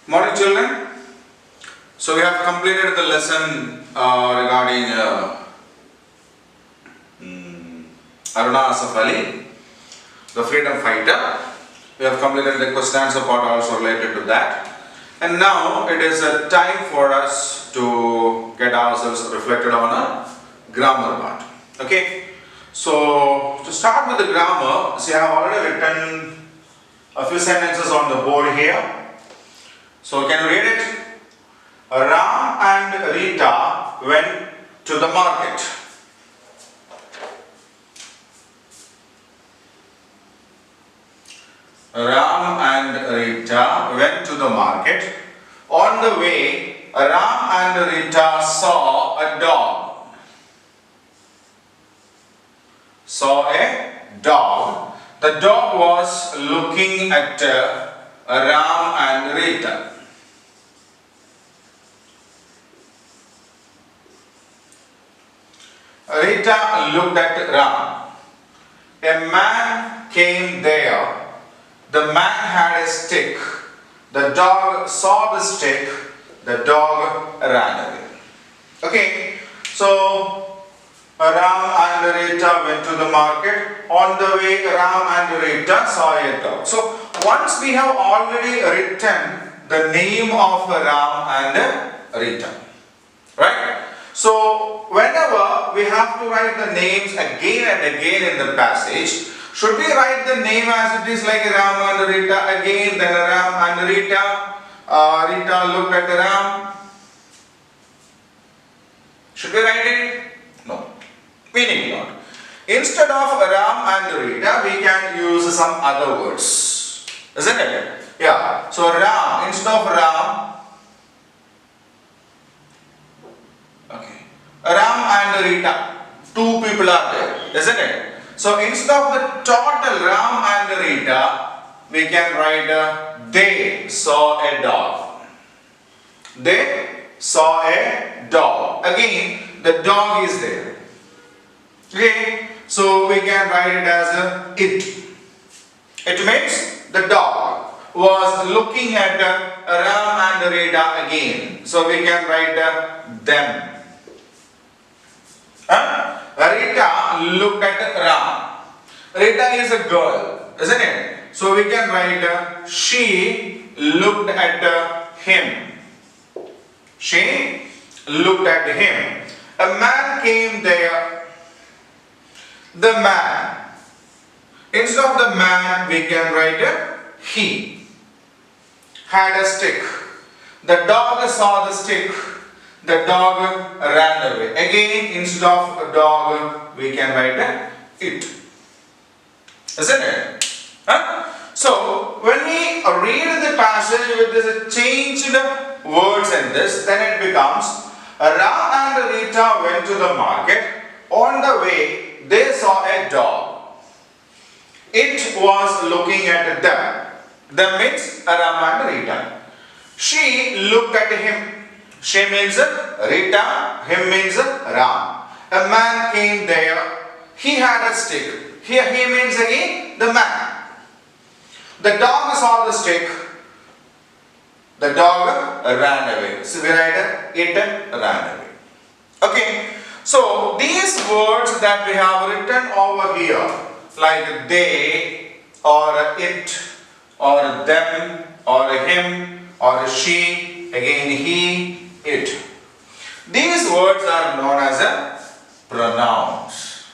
Morning children. So we have completed the lesson regarding Aruna Asaf Ali, the freedom fighter. We have completed the question answer part also related to that. And now it is a time for us to get ourselves reflected on a grammar part. Okay. So to start with the grammar, see I have already written a few sentences on the board here. So can you read it? Ram and Rita went to the market. Ram and Rita went to the market. On the way, Ram and Rita saw a dog. Saw a dog. The dog was looking at Ram and Rita. Rita looked at Ram. A man came there. The man had a stick. The dog saw the stick. The dog ran away. Okay, so Ram and Rita went to the market. On the way, Ram and Rita saw a dog. So once we have already written the name of Ram and Rita, right? So whenever we have to write the names again and again in the passage, should we write the name as it is like Ram and Rita again, then Ram and Rita, Rita looked at Ram? Should we write it? No, we need not. Instead of Ram and Rita, we can use some other words, isn't it? Yeah, so Ram, instead of Ram, okay, Ram and Rita, two people are there, isn't it? So instead of the total Ram and Rita, we can write they saw a dog. They saw a dog. Again, the dog is there. Okay, so we can write it as it. It means the dog was looking at Ram and Rita again. So we can write them. Rita looked at Ram. Rita is a girl, isn't it? So we can write she looked at him. She looked at him. A man came there. The man. Instead of the man, we can write he. Had a stick. The dog saw the stick. The dog ran away. Again, instead of a dog, we can write it. Isn't it? Huh? So, when we read the passage with this changed words in this, then it becomes Ram and Rita went to the market. On the way, they saw a dog. It was looking at them. Them means Ram and Rita. She looked at him. She means Rita, him means Ram. A man came there, he had a stick. Here he means again the man. The dog saw the stick, the dog ran away. So we write it ran away. Okay, so these words that we have written over here, like they, or it, or them, or him, or she, again he, it. These words are known as pronouns.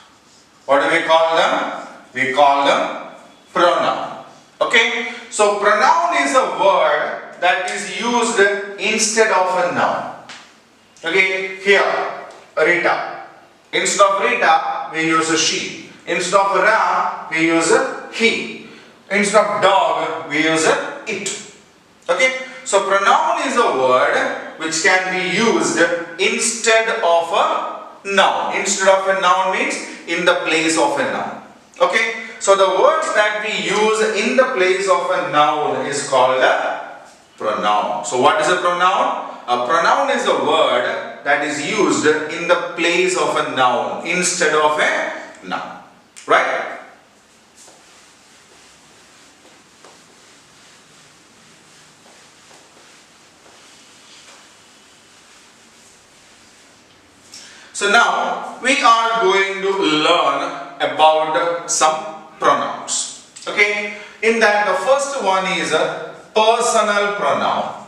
What do we call them? We call them pronoun. Okay? So pronoun is a word that is used instead of a noun. Okay? Here, Rita. Instead of Rita, we use a she. Instead of Ram, we use a he. Instead of dog, we use a it. Okay? So pronoun is a word which can be used instead of a noun. Instead of a noun means in the place of a noun. Okay? So the words that we use in the place of a noun is called a pronoun. So what is a pronoun? A pronoun is a word that is used in the place of a noun instead of a noun. Right? So now we are going to learn about some pronouns. Okay, in that the first one is a personal pronoun.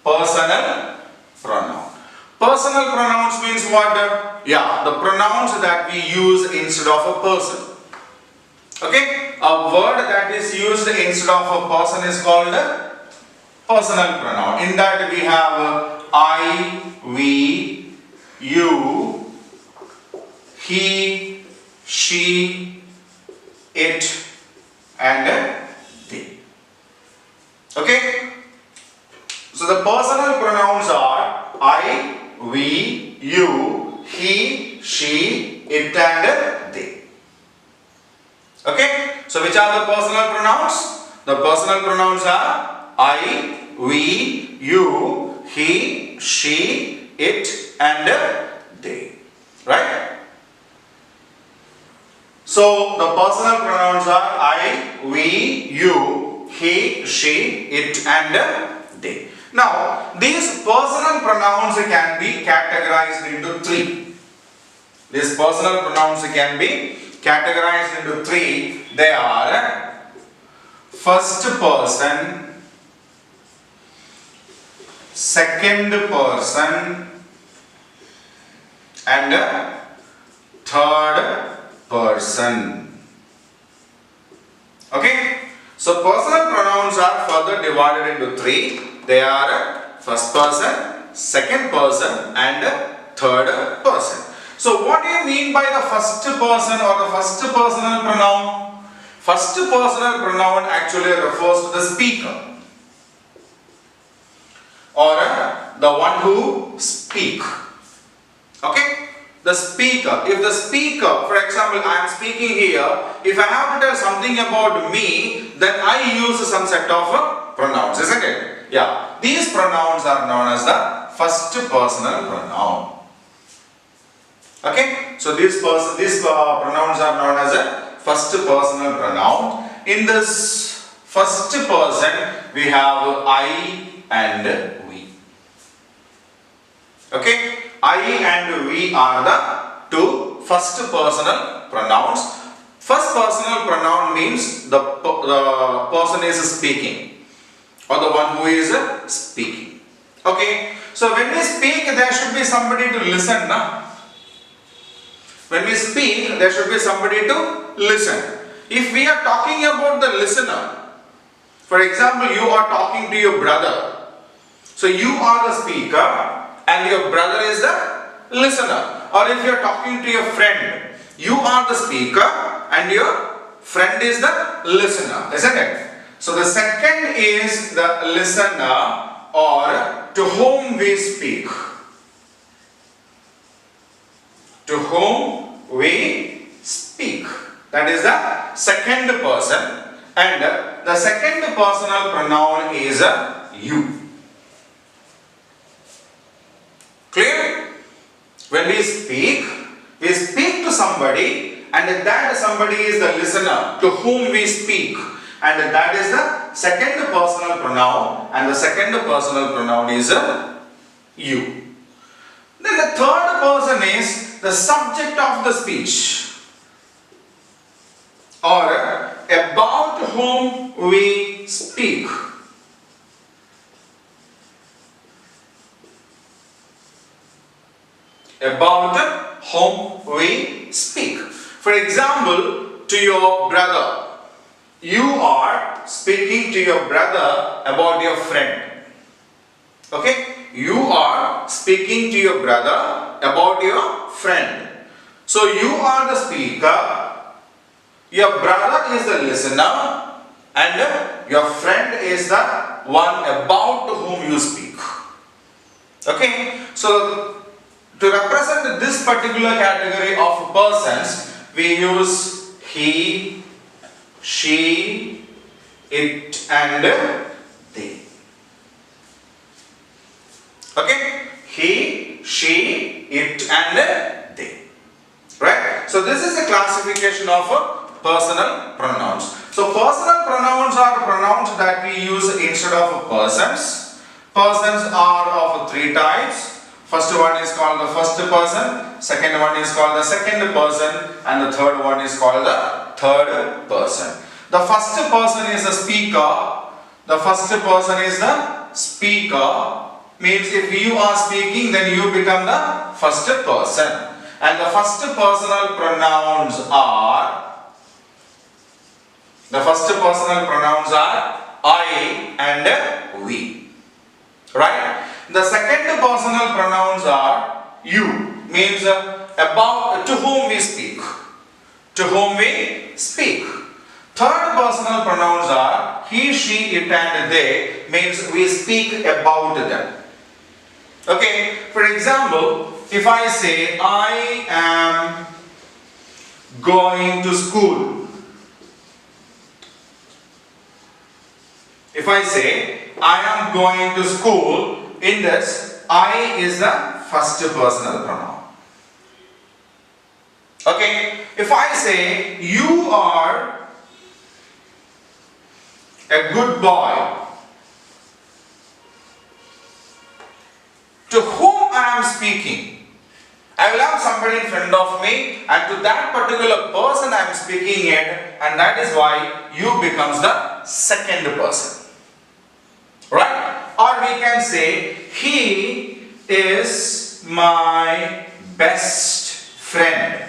Personal pronoun. Personal pronouns means what? Yeah, the pronouns that we use instead of a person. Okay, a word that is used instead of a person is called a personal pronoun. In that we have I, we, you, he, she, it, and they. Okay. So the personal pronouns are I, we, you, he, she, it, and they. Okay. So which are the personal pronouns? The personal pronouns are I, we, you, he, she, it, and they. Right? So the personal pronouns are I, we, you, he, she, it, and they. Now, these personal pronouns can be categorized into three. These personal pronouns can be categorized into three. They are first person, second person, and third person. Okay? So personal pronouns are further divided into three. They are first person, second person, and third person. So what do you mean by the first person or the first personal pronoun? First personal pronoun actually refers to the speaker or the one who speak. Okay? The speaker. If the speaker, for example, I am speaking here, if I have to tell something about me, then I use some set of pronouns, isn't it? Yeah. These pronouns are known as the first personal pronoun. Okay? So these pronouns are known as a first personal pronoun. In this first person, we have I and we. Okay? I and we are the two first personal pronouns. First personal pronoun means the person is speaking or the one who is speaking. Okay. So when we speak, there should be somebody to listen. Na? When we speak, there should be somebody to listen. If we are talking about the listener, for example, you are talking to your brother. So you are the speaker and your brother is the listener. Or if you are talking to your friend, you are the speaker and your friend is the listener, isn't it? So the second is the listener or to whom we speak. To whom we speak. That is the second person. And the second personal pronoun is you. Clear? When we speak to somebody and that somebody is the listener to whom we speak, and that is the second personal pronoun, and the second personal pronoun is you. Then the third person is the subject of the speech or about whom we speak. About whom we speak. For example, to your brother. You are speaking to your brother about your friend. Okay? You are speaking to your brother about your friend. So you are the speaker, your brother is the listener, and your friend is the one about whom you speak. Okay? So to represent this particular category of persons, we use he, she, it, and they. Okay? He, she, it, and they. Right? So this is a classification of personal pronouns. So personal pronouns are pronouns that we use instead of persons. Persons are of three types. First one is called the first person, second one is called the second person, and the third one is called the third person. The first person is the speaker. The first person is the speaker. Means if you are speaking, then you become the first person. And the first personal pronouns are I and we. Right? The second personal pronouns are you. Means about to whom we speak. To whom we speak. Third personal pronouns are he, she, it and they. Means we speak about them. Okay, for example, if I say I am going to school. If I say I am going to school, in this I is the first personal pronoun. Okay, if I say you are a good boy, to whom I am speaking? I will have somebody in front of me, and to that particular person I am speaking it, and that is why you becomes the second person. Right? Or we can say he is my best friend.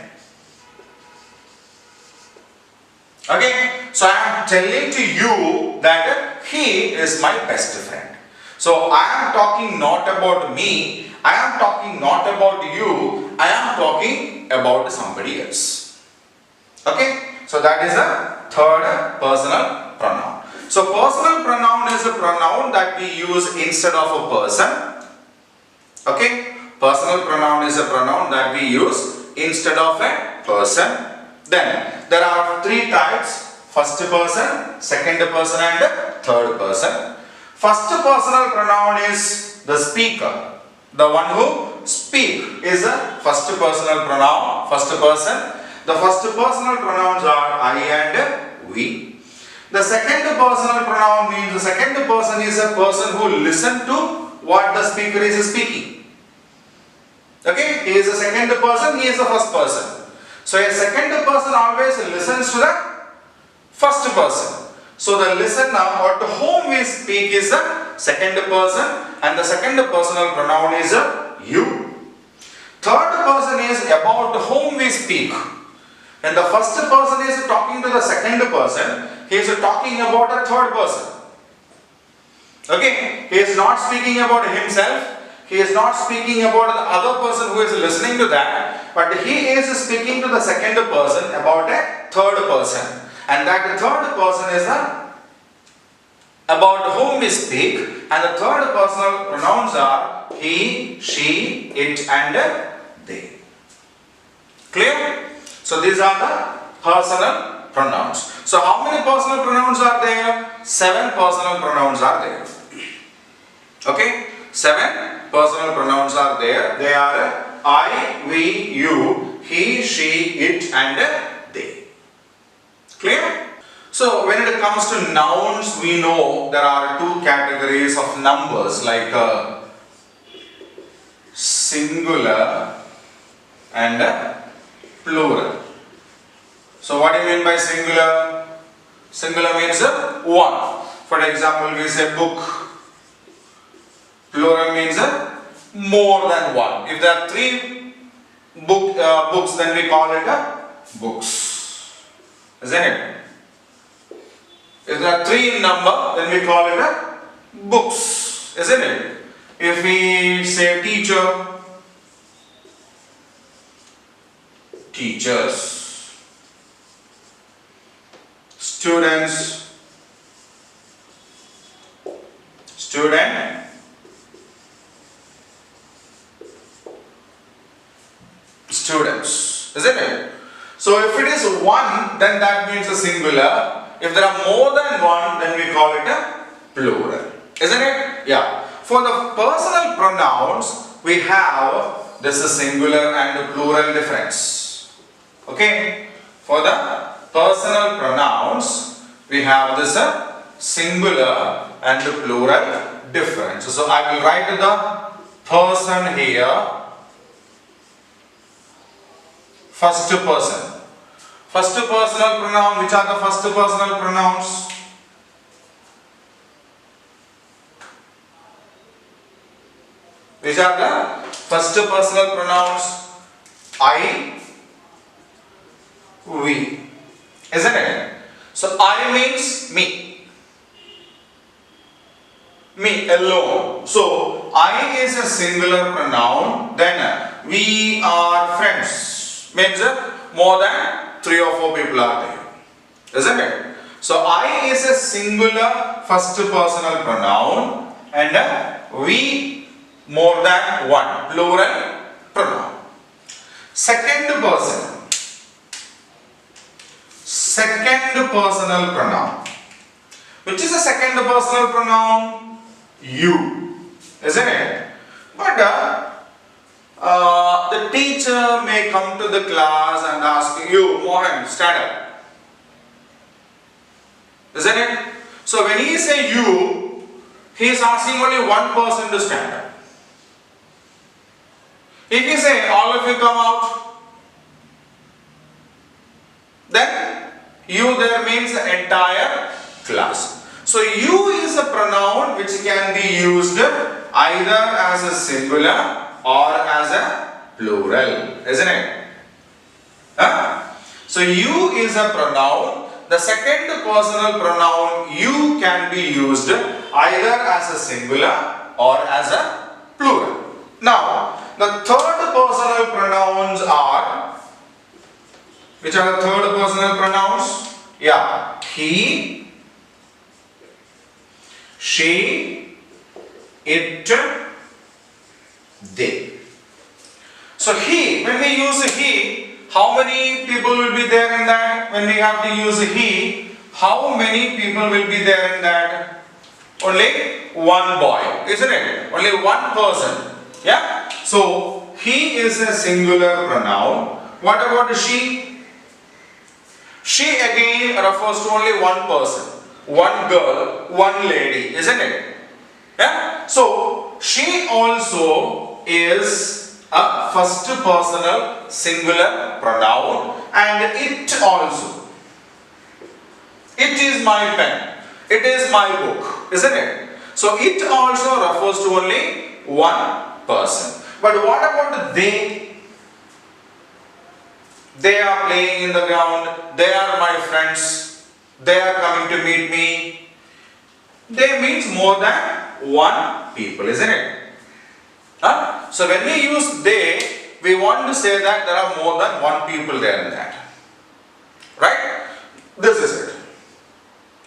Okay? So I am telling to you that he is my best friend. So I am talking not about me, I am talking not about you, I am talking about somebody else. Okay? So that is a third personal pronoun. So personal pronoun is a pronoun that we use instead of a person. Okay? Personal pronoun is a pronoun that we use instead of a person. Then there are three types: first person, second person and third person. First personal pronoun is the speaker. The one who speak is a first personal pronoun, first person. The first personal pronouns are I and we. The second personal pronoun means the second person is a person who listen to what the speaker is speaking. Okay, he is the second person, he is the first person. So a second person always listens to the first person. So the listener or to whom we speak is the second person, and the second personal pronoun is you. Third person is about whom we speak. When the first person is talking to the second person, he is talking about a third person. Okay, he is not speaking about himself. He is not speaking about the other person who is listening to that, but he is speaking to the second person about a third person. And that third person is about whom we speak, and the third personal pronouns are he, she, it and they. Clear? So these are the personal pronouns. So how many personal pronouns are there? 7 personal pronouns are there. Okay? 7 personal pronouns are there. They are I, we, you, he, she, it and they. Clear? So when it comes to nouns, we know there are 2 categories of numbers, like singular and plural. So what do you mean by singular? Singular means one. For example, we say book. Plural means more than one. If there are 3 books, then we call it books. Isn't it? If there are 3 in number, then we call it books. Isn't it? If we say teacher, teachers. Students, student. Students, isn't it? So if it is one, then that means a singular. If there are more than one, then we call it a plural. Isn't it? Yeah. For the personal pronouns, we have this is singular and plural difference. Okay? For the personal pronouns, have this singular and plural difference. So I will write the person here, first person. First personal pronoun, which are the first personal pronouns? Which are the first personal pronouns? I, we, isn't it? So I means me, me alone. So I is a singular pronoun, then we are friends, means more than 3 or 4 people are there, isn't it? So I is a singular first personal pronoun and we more than 1, plural pronoun. Second personal pronoun. Which is the second personal pronoun? You, isn't it? But the teacher may come to the class and ask you, Mohan, stand up. Isn't it? So when he say you, he is asking only one person to stand up. If he say all of you come out, then you there means the entire class. So you is a pronoun which can be used either as a singular or as a plural, isn't it? Huh? So you is a pronoun. The second personal pronoun you can be used either as a singular or as a plural. Now the third personal pronouns are, which are the third personal pronouns? Yeah, he, she, it, they. So he, when we use he, how many people will be there in that? When we have to use he, how many people will be there in that? Only one boy, isn't it? Only one person. Yeah? So he is a singular pronoun. What about she? She again refers to only one person, one girl, one lady, isn't it? Yeah? So she also is a first personal singular pronoun, and it also. It is my pen. It is my book, isn't it? So it also refers to only one person. But what about they? They are playing in the ground. They are my friends. They are coming to meet me. They means more than one people, isn't it? Huh? So when we use they, we want to say that there are more than one people there in that. Right? This is it.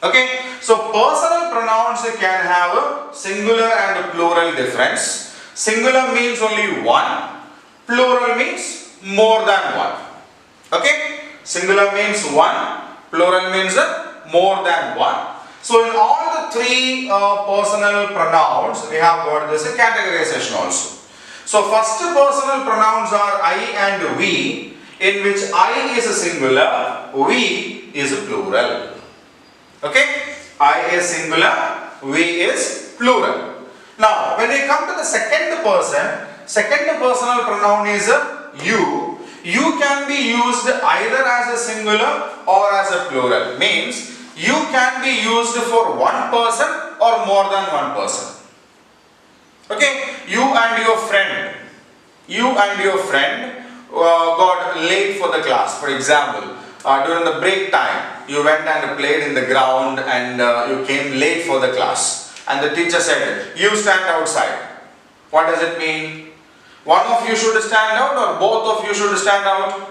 Okay? So personal pronouns can have a singular and a plural difference. Singular means only one. Plural means more than one. Okay? Singular means one. Plural means more than one. So in all the three personal pronouns, we have got this categorization also. So first personal pronouns are I and we, in which I is a singular, we is a plural. Okay? I is singular, we is plural. Now, when we come to the second personal pronoun is you. You can be used either as a singular or as a plural. Means, you can be used for one person or more than one person. Okay? You and your friend got late for the class. For example, during the break time, you went and played in the ground and you came late for the class. And the teacher said, you stand outside. What does it mean? One of you should stand out or both of you should stand out?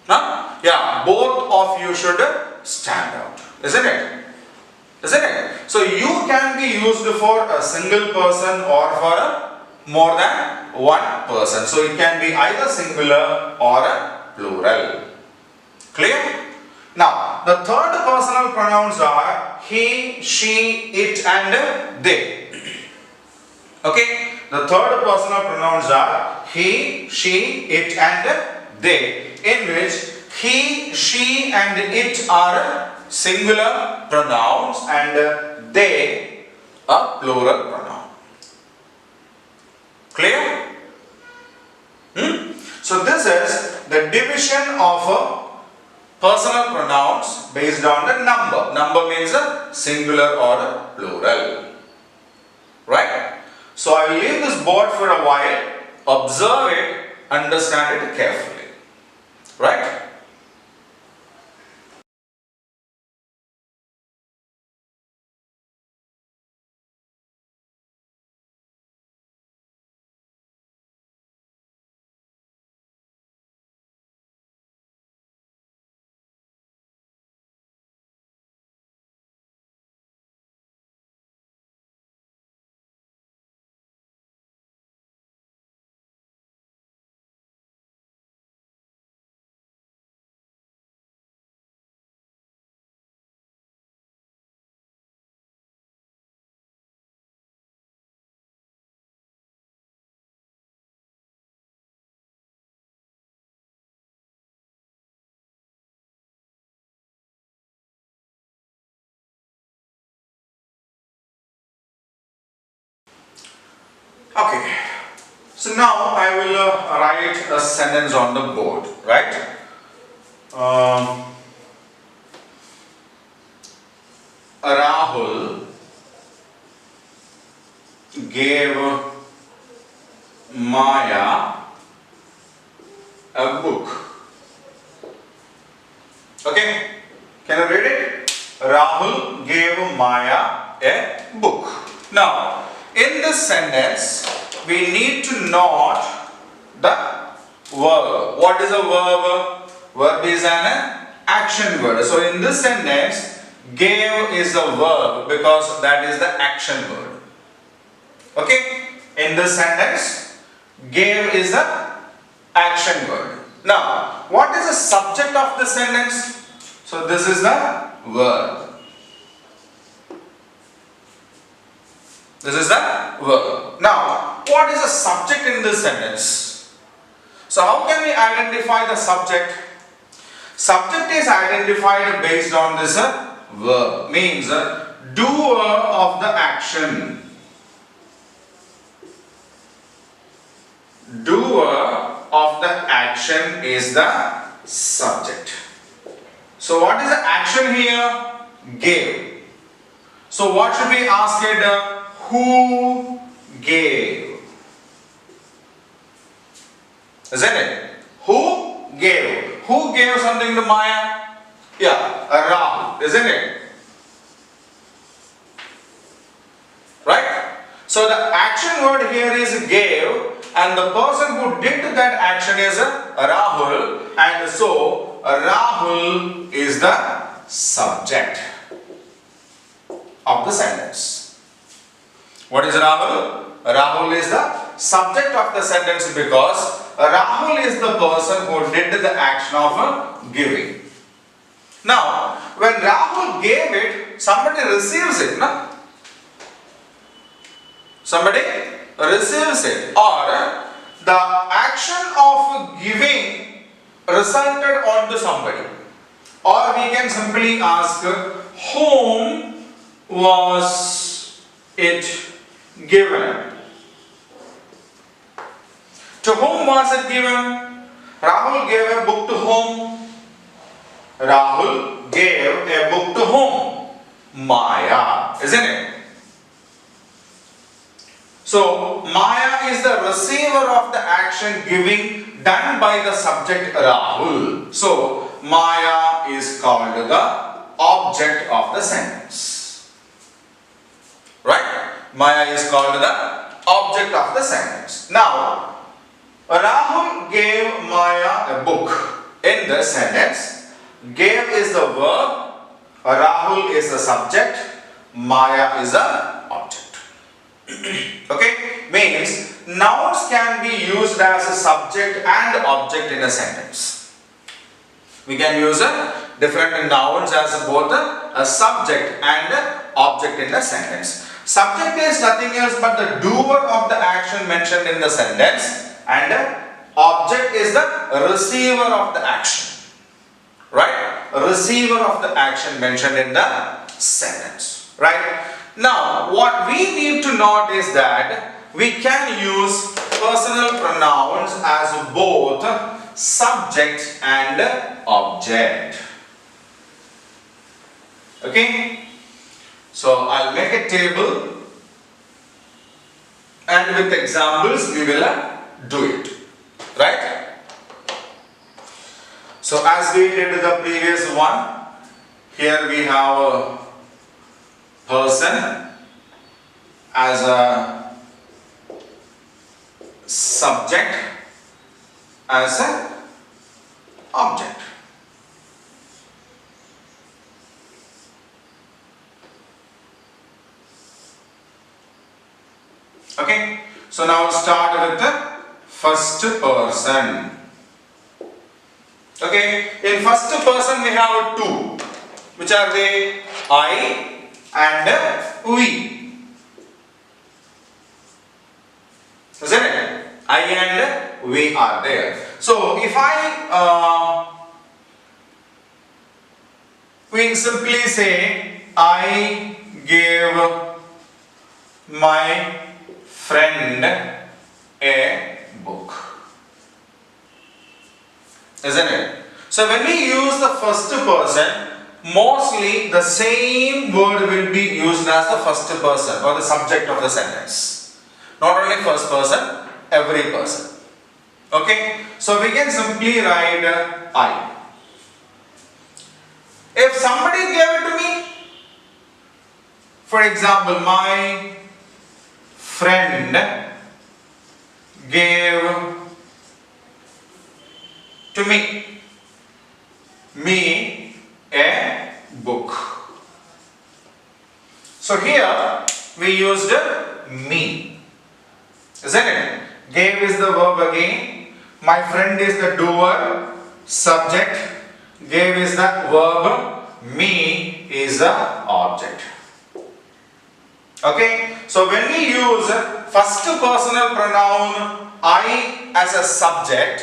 Huh? Yeah, both of you should stand out. Isn't it? Isn't it? So you can be used for a single person or for a more than one person. So it can be either singular or a plural. Clear? Now, the third personal pronouns are he, she, it and they. Okay? The third personal pronouns are he, she, it and they, in which he, she and it are singular pronouns and they a plural pronoun. Clear? So this is the division of personal pronouns based on the number. Number means a singular or a plural. Right? So I will leave this board for a while. Observe it, understand it carefully. Right? Okay. So now I will write a sentence on the board, right? Rahul gave Maya a book. Okay, can you read it? Rahul gave Maya a book. Now, in this sentence, we need to note the verb. What is a verb? Verb is an action word. So, in this sentence, gave is a verb because that is the action word. Okay? In this sentence, gave is the action word. Now, what is the subject of the sentence? So, this is the verb. This is the verb. Now, what is the subject in this sentence? So, how can we identify the subject? Subject is identified based on this verb. Means doer of the action. Doer of the action is the subject. So, what is the action here? Gave. So, what should be asked? Who gave? Isn't it? Who gave? Who gave something to Maya? Yeah, Rahul, isn't it? Right? So the action word here is gave, and the person who did that action is Rahul, and so Rahul is the subject of the sentence. What is Rahul? Rahul is the subject of the sentence because Rahul is the person who did the action of giving. Now, when Rahul gave it, somebody receives it, no? Somebody receives it, or the action of giving resulted onto somebody. Or we can simply ask, whom was it given? To whom was it given? Rahul gave a book to whom? Rahul gave a book to whom? Maya, isn't it? So, Maya is the receiver of the action giving done by the subject Rahul. So, Maya is called the object of the sentence. Right? Maya is called the object of the sentence. Now, Rahul gave Maya a book. In the sentence, gave is the verb, Rahul is the subject, Maya is the object. Okay? Means, nouns can be used as a subject and object in a sentence. We can use different nouns as both a subject and object in the sentence. Subject is nothing else but the doer of the action mentioned in the sentence, and object is the receiver of the action. right? Receiver of the action mentioned in the sentence, right? Now, what we need to note is that we can use personal pronouns as both subject and object. Okay? So, I'll make a table and with examples we will do it, right? So, as we did the previous one, here we have a person as a subject, as an object. Okay, so now start with the first person. Okay, in first person we have two, which are they? I and we. Isn't it? I and we are there. So if we simply say I gave my friend a book. Isn't it? So when we use the first person, mostly the same word will be used as the first person or the subject of the sentence. Not only first person, every person. Okay? So we can simply write I. If somebody gave it to me, for example, my friend gave to me a book. So here we used me, isn't it? Gave is the verb again. My friend is the doer, subject. Gave is the verb. Me is the object. Okay. So when we use first personal pronoun I as a subject,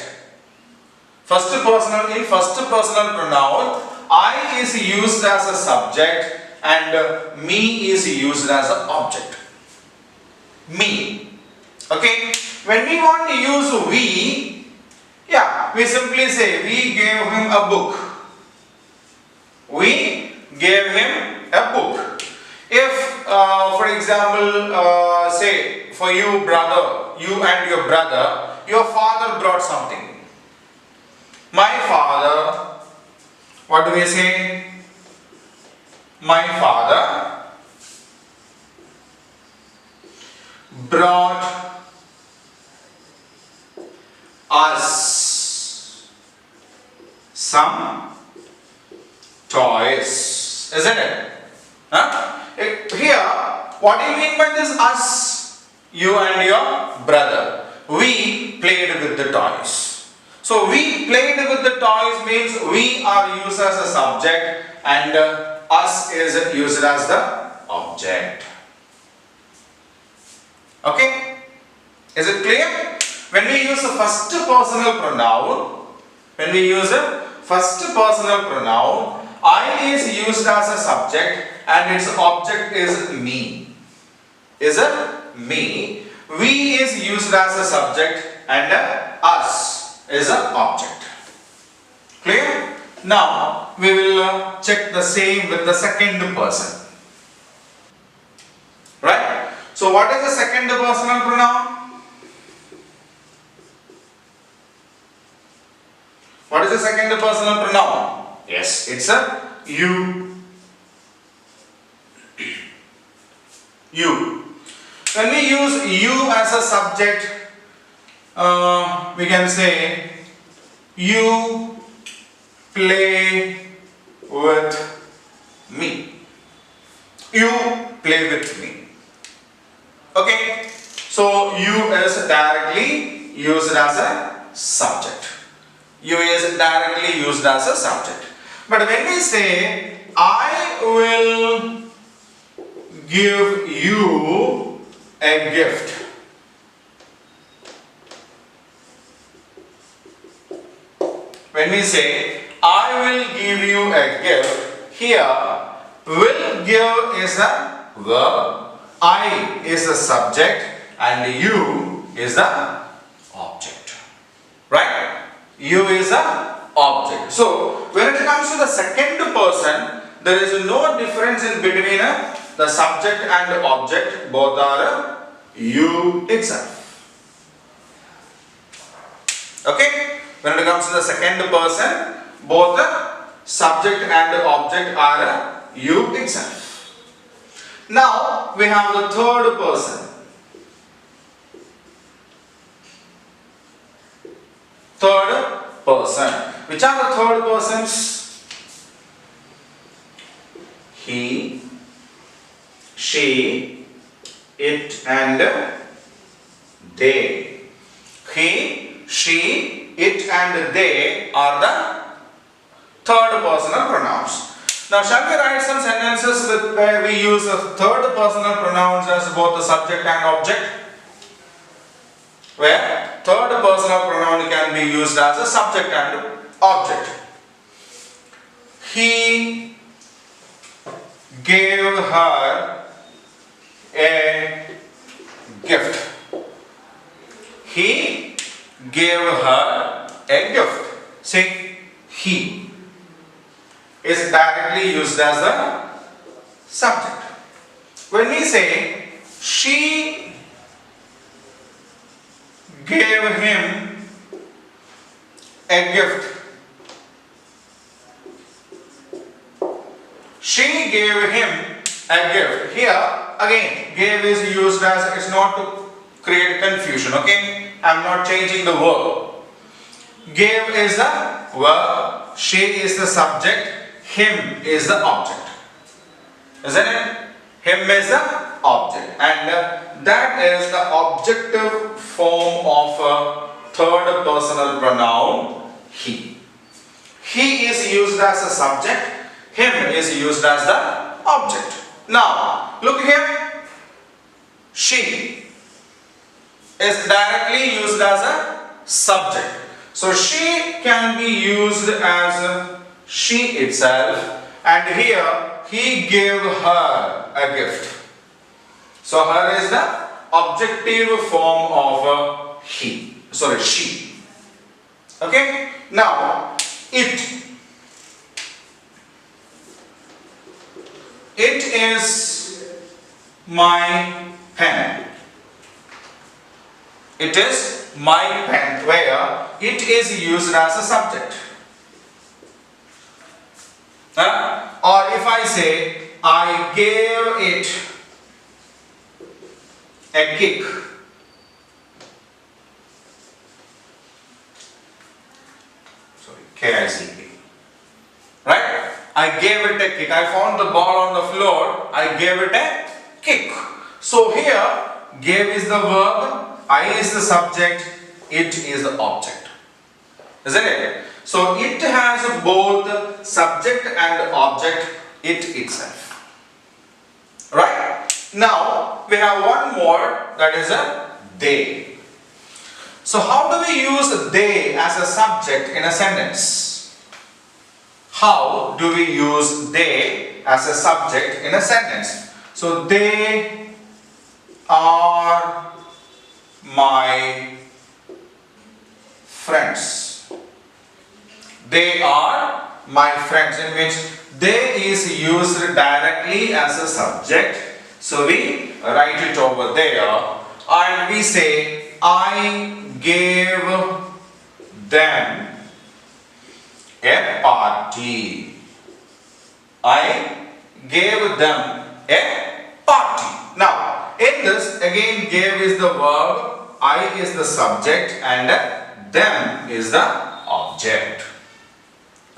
in first personal pronoun, I is used as a subject and me is used as an object. Me. Okay. When we want to use we, we simply say we gave him a book. We gave him a book. If, for example, say for you brother, you and your brother, your father brought something. My father, what do we say? My father brought us some toys, isn't it? Here, what do you mean by this us? You and your brother. We played with the toys. So we played with the toys means we are used as a subject and us is used as the object. Okay? Is it clear? When we use the first personal pronoun, I is used as a subject and its object is me. Is it? Me. We is used as a subject and us is an object. Clear? Now we will check the same with the second person. Right? So what is the second personal pronoun? What is the second personal pronoun? Yes, it's a you. You. When we use you as a subject, we can say you play with me. You play with me. Okay. So you is directly used as a subject. You is directly used as a subject. But when we say I will give you a gift, when we say I will give you a gift. Here, will give is a verb, I is the subject, and you is the object. Right? You is the object. So, when it comes to the second person, there is no difference in between the subject and the object. Both are you itself. Okay? When it comes to the second person, both the subject and the object are you itself. Now we have the third person. Third person. Which are the third persons? He, she, it, and they. He, she, it, and they are the third personal pronouns. Now, shall we write some sentences where we use the third personal pronouns as both the subject and object? Where third personal pronoun can be used as a subject and object. He gave her a gift. He gave her a gift. See, he is directly used as the subject. When we say she gave him a gift, she gave him a gift. Here again, gave is used as, it's not to create confusion. Okay, I'm not changing the verb. Gave is the verb, she is the subject, him is the object. Isn't it? Him is the object, and that is the objective form of a third personal pronoun he. He is used as a subject, him is used as the object. Now, look here. She is directly used as a subject. So, she can be used as she itself, and here he gave her a gift. So, her is the objective form of he. Sorry, she. Okay? Now, it. It is my pen. It is my pen, where it is used as a subject. Or if I say, I gave it a kick. Sorry, K-I-C-K. Right? I gave it a kick. I found the ball on the floor. I gave it a kick. So here, gave is the verb, I is the subject, it is the object. Isn't it? So it has both subject and object, it itself. Right? Now we have one more, that is a they. So how do we use they as a subject in a sentence? How do we use they as a subject in a sentence? So they are my friends. They are my friends, in which they is used directly as a subject. So we write it over there and we say, I gave them a party. I gave them a party. Now, in this, again, gave is the verb, I is the subject, and them is the object.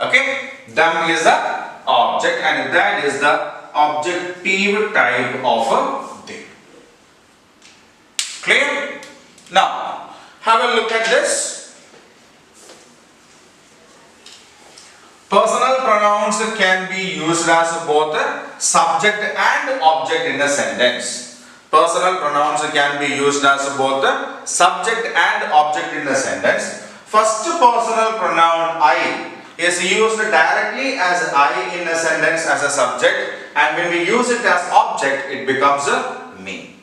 Okay? Them is the object, and that is the objective type of a they. Clear? Now, have a look at this. Personal pronouns can be used as both a subject and object in a sentence. Personal pronouns can be used as both subject and object in a sentence. First personal pronoun I is used directly as I in a sentence as a subject, and when we use it as object, it becomes a me.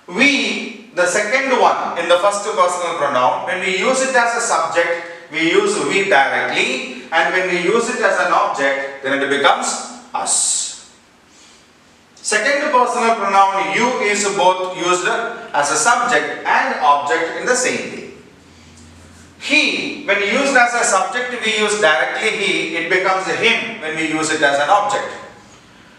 We, the second one in the first personal pronoun, when we use it as a subject, we use we directly, and when we use it as an object, then it becomes us. Second personal pronoun you is both used as a subject and object in the same way. He, when used as a subject, we use directly he, it becomes a him when we use it as an object.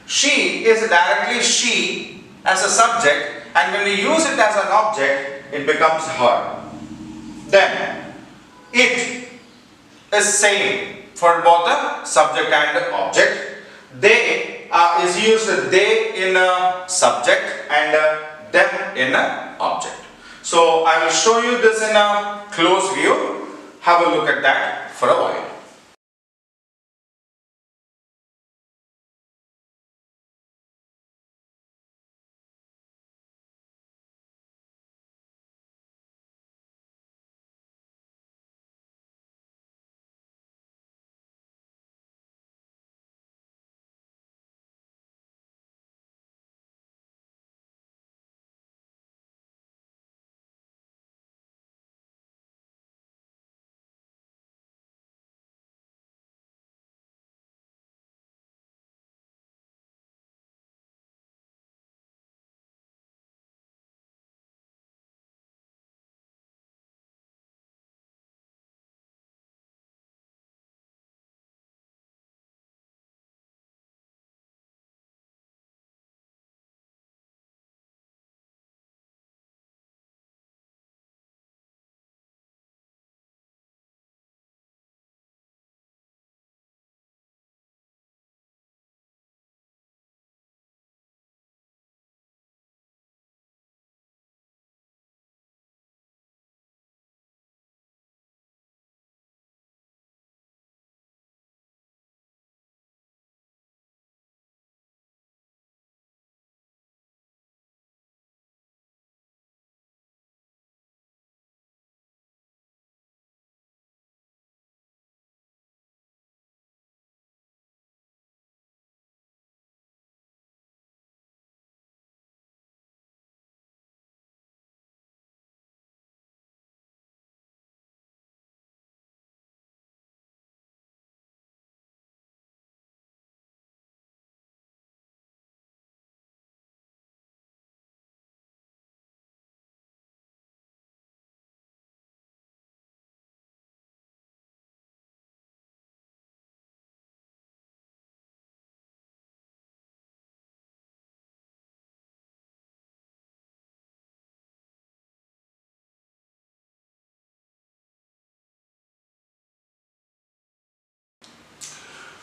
She is directly she as a subject, and when we use it as an object, it becomes her. Then, it is same for both the subject and object. They is used they in a subject and them in a object. So I will show you this in a close view. Have a look at that for a while.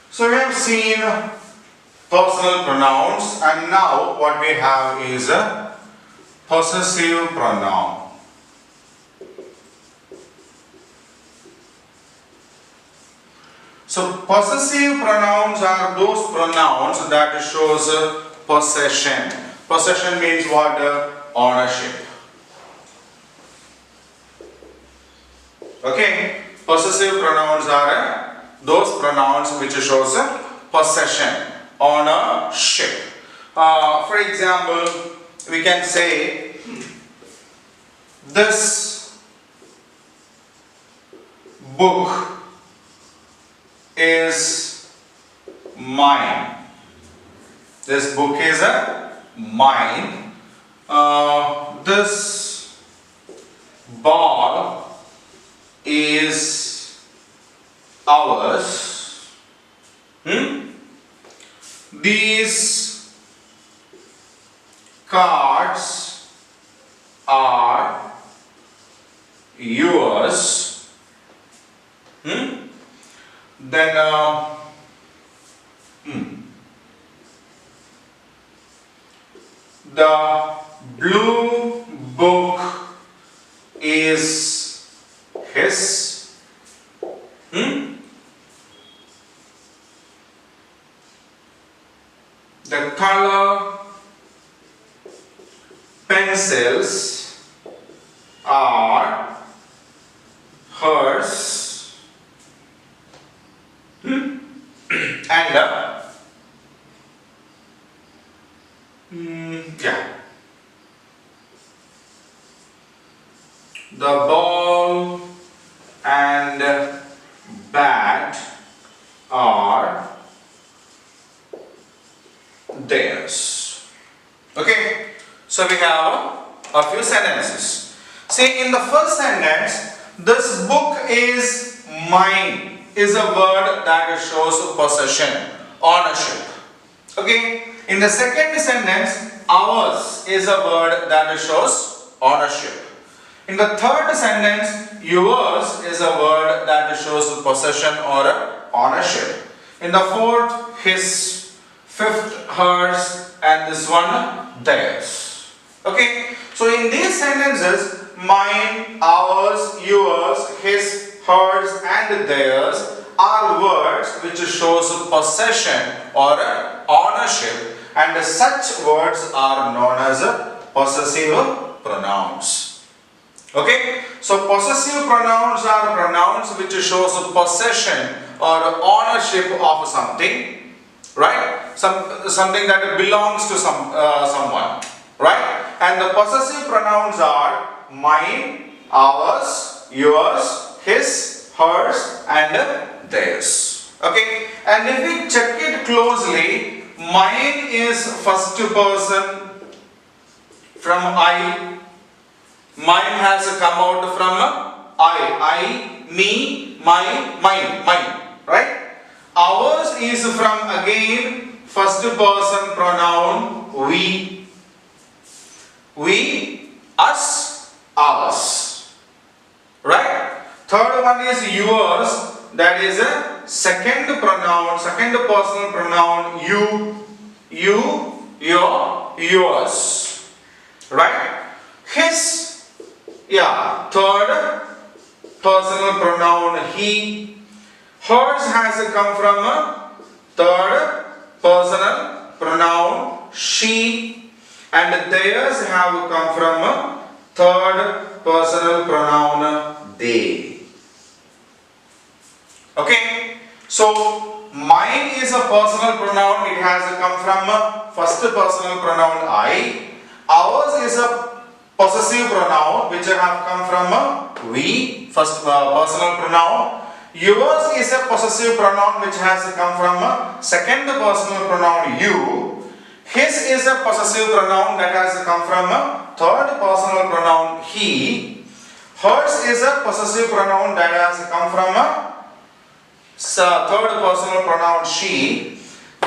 So we have seen personal pronouns, and now what we have is a possessive pronoun. So possessive pronouns are those pronouns that shows possession. Possession means what? Ownership. Okay, possessive pronouns are those pronouns which shows possession, ownership. For example, we can say this book is mine. This book is mine. This ball is ours. These cards are yours. Then the blue book is his. The color pencils are hers. Yeah. The ball and bat are theirs. Okay, so we have a few sentences. See, in the first sentence, this book is mine is a word that shows possession, ownership. Okay, in the second sentence, ours is a word that shows ownership. In the third sentence, yours is a word that shows possession or ownership. In the fourth, his. Fifth, hers, and this one, theirs. Okay, so in these sentences, mine, ours, yours, his, hers, and theirs are words which shows possession or ownership, and such words are known as possessive pronouns. Okay, so possessive pronouns are pronouns which shows possession or ownership of something. Right? Something that belongs to someone. Right? And the possessive pronouns are mine, ours, yours, his, hers, and theirs. Okay? And if we check it closely, mine is first person from I. Mine has come out from I, me, my, mine. Right? Ours is from again first person pronoun we, us, ours. Right? Third one is yours, that is a second pronoun, second personal pronoun you, your, yours. Right? His, yeah, third personal pronoun he. Hers has come from a third personal pronoun she, and theirs have come from a third personal pronoun they. Okay, so mine is a personal pronoun, it has come from a first personal pronoun I. Ours is a possessive pronoun which have come from a we, first personal pronoun. Yours is a possessive pronoun which has come from a second personal pronoun you. His is a possessive pronoun that has come from a third personal pronoun he. Hers is a possessive pronoun that has come from a third personal pronoun she.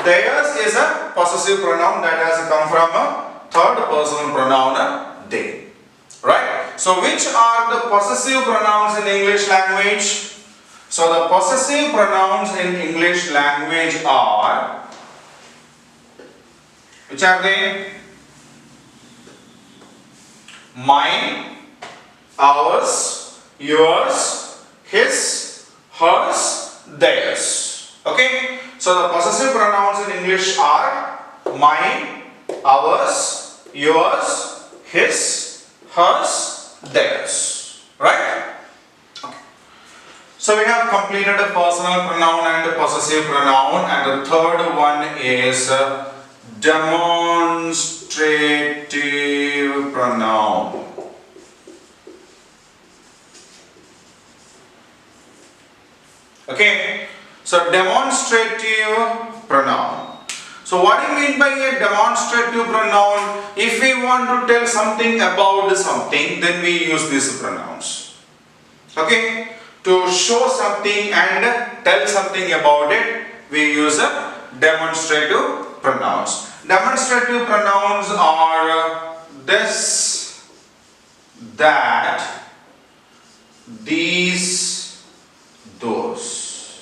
Theirs is a possessive pronoun that has come from a third personal pronoun they. Right? So which are the possessive pronouns in English language? So the possessive pronouns in English language are, which are they? Mine, ours, yours, his, hers, theirs. Okay? So the possessive pronouns in English are mine, ours, yours, his, hers, theirs. Right? So we have completed a personal pronoun and a possessive pronoun, and the third one is demonstrative pronoun. Okay, so demonstrative pronoun. So what do you mean by a demonstrative pronoun? If we want to tell something about something, then we use these pronouns. Okay. To show something and tell something about it, we use a demonstrative pronouns. Demonstrative pronouns are this, that, these, those.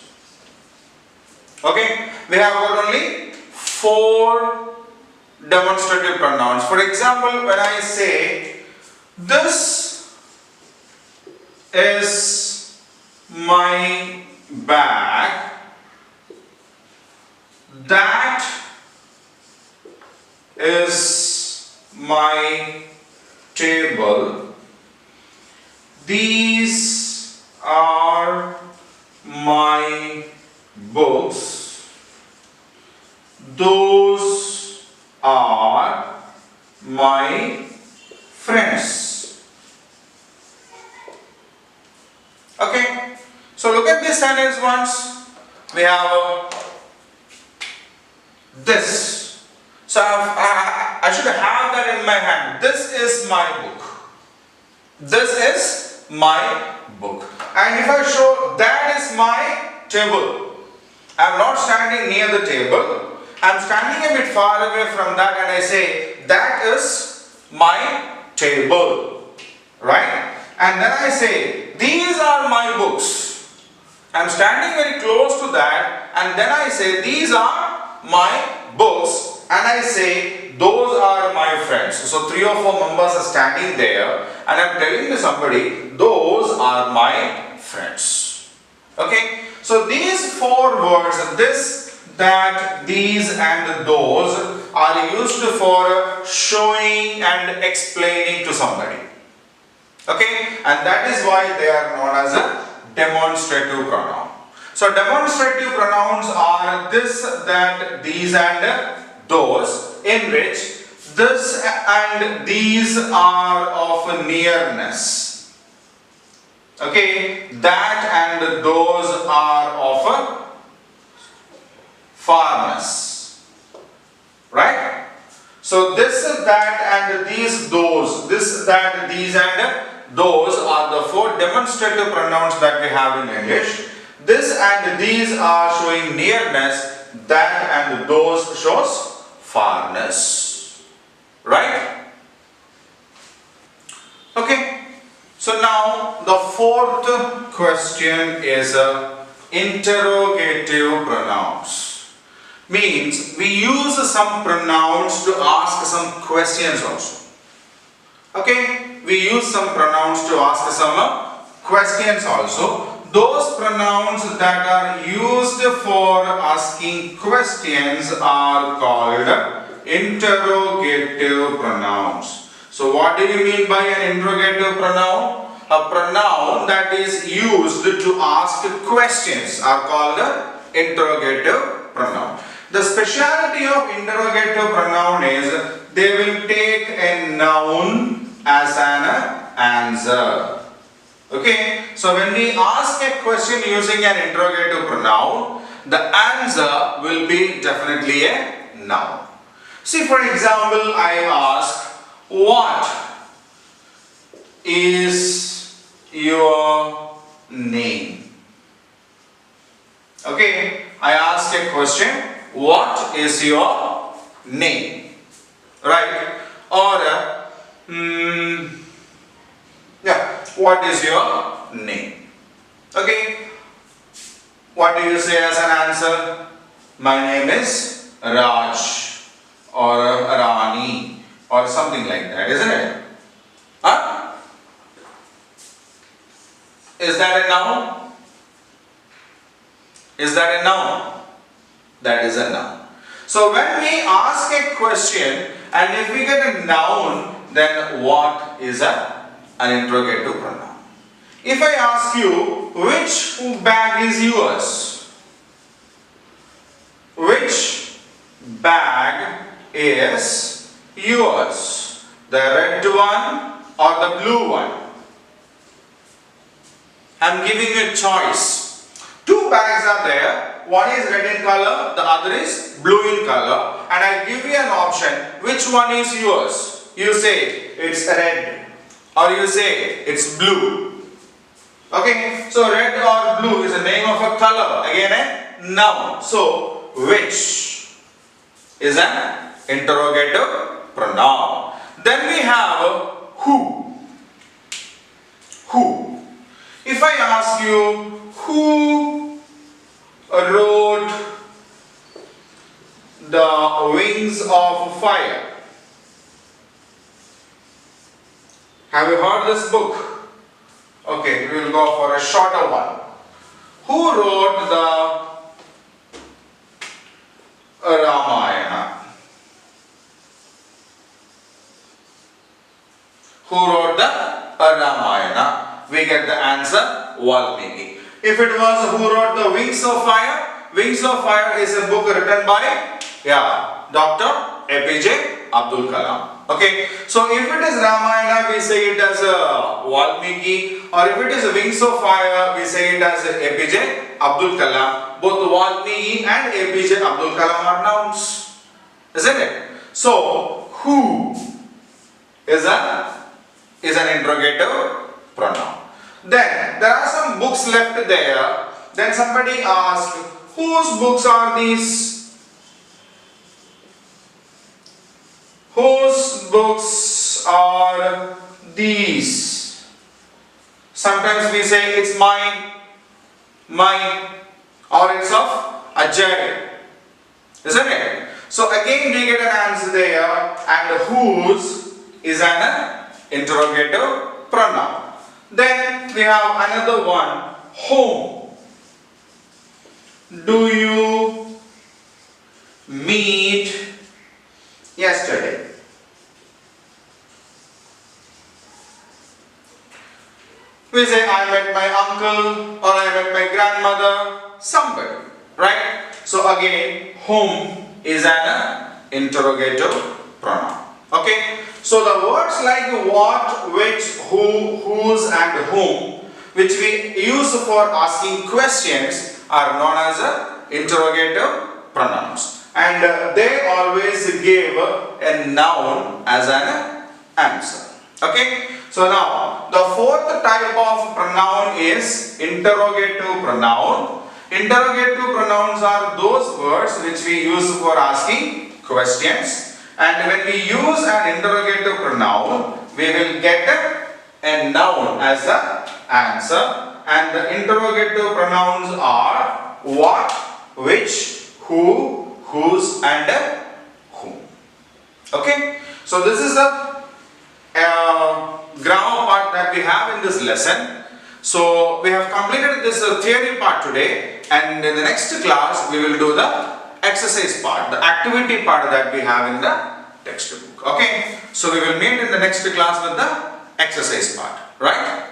Okay, we have got only 4 demonstrative pronouns. For example, when I say this is my bag, that is my table, these are my books, those are my friends. Okay, so look at this sentence once. We have this. So I should have that in my hand. This is my book. This is my book. And if I show that is my table, I am not standing near the table. I am standing a bit far away from that and I say that is my table. Right? And then I say these are my books. I am standing very close to that and then I say these are my books and I say those are my friends. So 3 or 4 members are standing there and I am telling to somebody those are my friends. Okay, so these 4 words, this, that, these and those are used for showing and explaining to somebody. Okay, and that is why they are known as a demonstrative pronoun. So demonstrative pronouns are this, that, these and those, in which this and these are of nearness. Okay, that and those are of farness. Right? So this, that and these, those, this, that, these and those are the 4 demonstrative pronouns that we have in English. This and these are showing nearness, that and those shows farness. Right? Okay. So now the 4th question is interrogative pronouns. Means we use some pronouns to ask some questions also. Okay, we use some pronouns to ask some questions also. Those pronouns that are used for asking questions are called interrogative pronouns. So what do you mean by an interrogative pronoun? A pronoun that is used to ask questions are called interrogative pronoun. The speciality of interrogative pronoun is they will take a noun as an answer. Okay, so when we ask a question using an interrogative pronoun, the answer will be definitely a noun. See, for example, I ask, what is your name? Okay, I ask a question, what is your name? Right? Or what is your name? Okay, what do you say as an answer? My name is Raj or Rani or something like that, isn't it? Huh? Is that a noun? Is that a noun? That is a noun. So when we ask a question and if we get a noun, then what is an interrogative pronoun? If I ask you, which bag is yours? Which bag is yours? The red one or the blue one? I am giving you a choice. 2 bags are there. One is red in color, the other is blue in color. And I give you an option. Which one is yours? You say it's red or you say it's blue. Okay, so red or blue is the name of a color. Again a noun. So which is an interrogative pronoun. Then we have who. Who. If I ask you, who wrote The Wings of Fire? Have you heard this book? Okay, we will go for a shorter one. Who wrote the Ramayana? Who wrote the Ramayana? We get the answer, Valmiki. If it was who wrote the Wings of Fire, Wings of Fire is a book written by Dr. APJ Abdul Kalam. Okay, so if it is Ramayana, we say it as Valmiki, or if it is Wings of Fire, we say it as APJ Abdul Kalam. Both Valmiki and APJ Abdul Kalam are nouns, isn't it? So who is an interrogative pronoun. Then there are some books left there. Then somebody asked, whose books are these? Whose books are these? Sometimes we say it's mine, or it's of Ajay, isn't it? So again we get an answer there, and whose is an interrogative pronoun. Then we have another one, whom do you meet yesterday? We say I met my uncle, or I met my grandmother, somebody, right? So again, whom is an interrogative pronoun. Okay, so the words like what, which, who, whose and whom, which we use for asking questions, are known as interrogative pronouns, and they always give a noun as an answer. Okay, so now the fourth type of pronoun is interrogative pronoun. Interrogative pronouns are those words which we use for asking questions, and when we use an interrogative pronoun, we will get a noun as the answer, and the interrogative pronouns are what, which, who, whose and whom. Okay, so this is the grammar part that we have in this lesson. So we have completed this theory part today, and in the next class we will do the exercise part, the activity part that we have in the textbook. Okay, so we will meet in the next class with the exercise part, right?